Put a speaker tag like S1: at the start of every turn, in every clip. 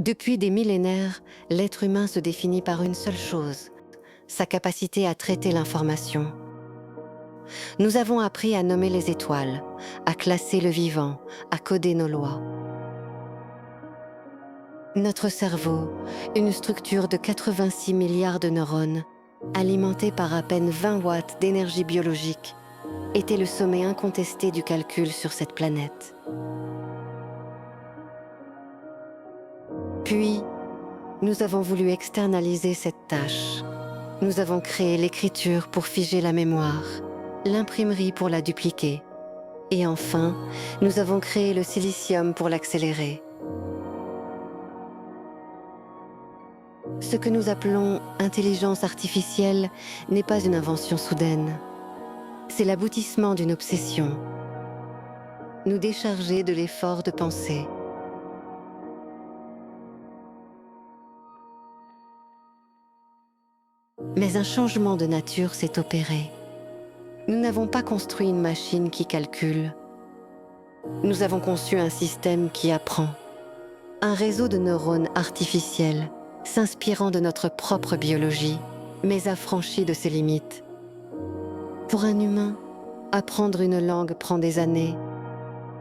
S1: Depuis des millénaires, l'être humain se définit par une seule chose, sa capacité à traiter l'information. Nous avons appris à nommer les étoiles, à classer le vivant, à coder nos lois. Notre cerveau, une structure de 86 milliards de neurones, alimenté par à peine 20 watts d'énergie biologique, était le sommet incontesté du calcul sur cette planète. Puis, nous avons voulu externaliser cette tâche. Nous avons créé l'écriture pour figer la mémoire, l'imprimerie pour la dupliquer, et enfin, nous avons créé le silicium pour l'accélérer. Ce que nous appelons intelligence artificielle n'est pas une invention soudaine. C'est l'aboutissement d'une obsession. Nous décharger de l'effort de penser. Mais un changement de nature s'est opéré. Nous n'avons pas construit une machine qui calcule. Nous avons conçu un système qui apprend. Un réseau de neurones artificiels, s'inspirant de notre propre biologie, mais affranchi de ses limites. Pour un humain, apprendre une langue prend des années.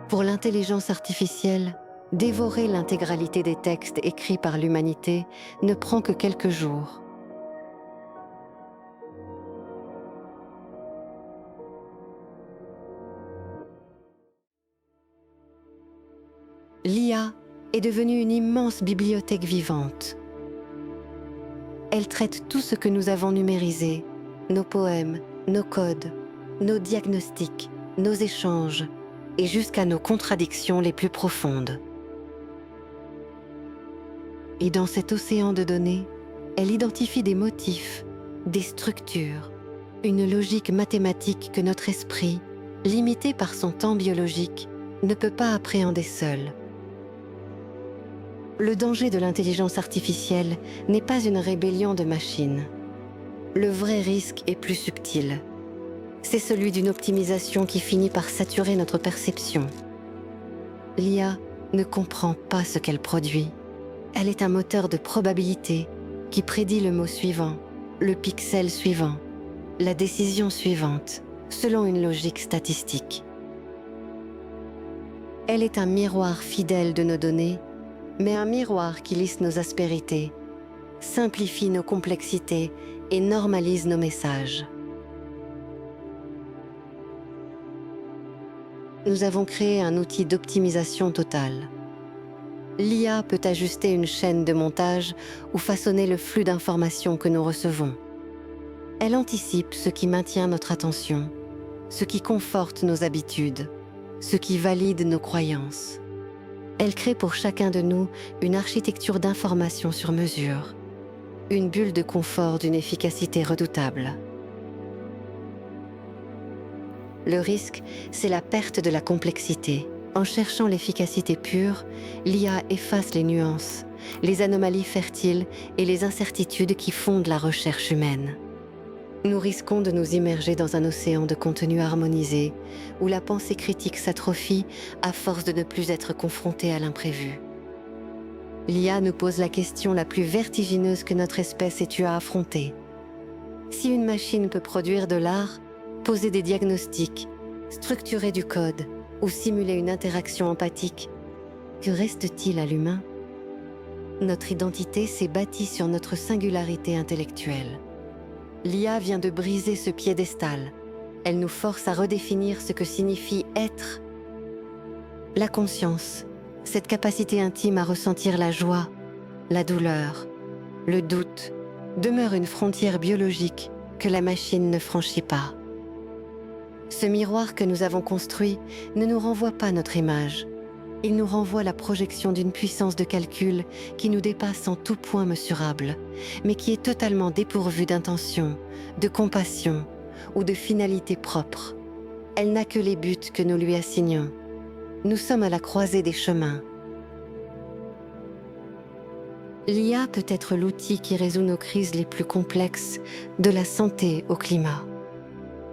S1: Pour l'intelligence artificielle, dévorer l'intégralité des textes écrits par l'humanité ne prend que quelques jours. L'IA est devenue une immense bibliothèque vivante. Elle traite tout ce que nous avons numérisé, nos poèmes, nos codes, nos diagnostics, nos échanges, et jusqu'à nos contradictions les plus profondes. Et dans cet océan de données, elle identifie des motifs, des structures, une logique mathématique que notre esprit, limité par son temps biologique, ne peut pas appréhender seul. Le danger de l'intelligence artificielle n'est pas une rébellion de machines. Le vrai risque est plus subtil. C'est celui d'une optimisation qui finit par saturer notre perception. L'IA ne comprend pas ce qu'elle produit. Elle est un moteur de probabilité qui prédit le mot suivant, le pixel suivant, la décision suivante, selon une logique statistique. Elle est un miroir fidèle de nos données, mais un miroir qui lisse nos aspérités, simplifie nos complexités et normalise nos messages. Nous avons créé un outil d'optimisation totale. L'IA peut ajuster une chaîne de montage ou façonner le flux d'informations que nous recevons. Elle anticipe ce qui maintient notre attention, ce qui conforte nos habitudes, ce qui valide nos croyances. Elle crée pour chacun de nous une architecture d'information sur mesure, une bulle de confort d'une efficacité redoutable. Le risque, c'est la perte de la complexité. En cherchant l'efficacité pure, l'IA efface les nuances, les anomalies fertiles et les incertitudes qui fondent la recherche humaine. Nous risquons de nous immerger dans un océan de contenu harmonisé, où la pensée critique s'atrophie à force de ne plus être confrontée à l'imprévu. L'IA nous pose la question la plus vertigineuse que notre espèce ait eu à affronter. Si une machine peut produire de l'art, poser des diagnostics, structurer du code ou simuler une interaction empathique, que reste-t-il à l'humain? Notre identité s'est bâtie sur notre singularité intellectuelle. L'IA vient de briser ce piédestal. Elle nous force à redéfinir ce que signifie être. La conscience, cette capacité intime à ressentir la joie, la douleur, le doute, demeure une frontière biologique que la machine ne franchit pas. Ce miroir que nous avons construit ne nous renvoie pas notre image. Il nous renvoie la projection d'une puissance de calcul qui nous dépasse en tout point mesurable, mais qui est totalement dépourvue d'intention, de compassion ou de finalité propre. Elle n'a que les buts que nous lui assignons. Nous sommes à la croisée des chemins. L'IA peut être l'outil qui résout nos crises les plus complexes, de la santé au climat.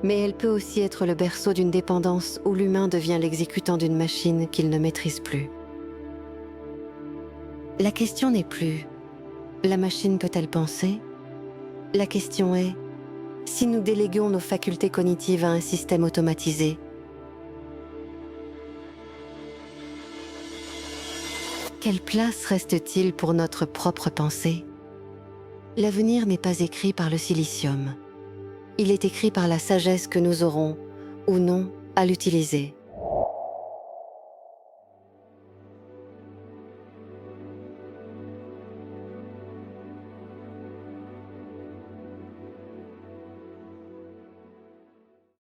S1: Mais elle peut aussi être le berceau d'une dépendance où l'humain devient l'exécutant d'une machine qu'il ne maîtrise plus. La question n'est plus « la machine peut-elle penser ?» La question est « si nous déléguons nos facultés cognitives à un système automatisé ?» Quelle place reste-t-il pour notre propre pensée? L'avenir n'est pas écrit par le silicium. Il est écrit par la sagesse que nous aurons, ou non, à l'utiliser.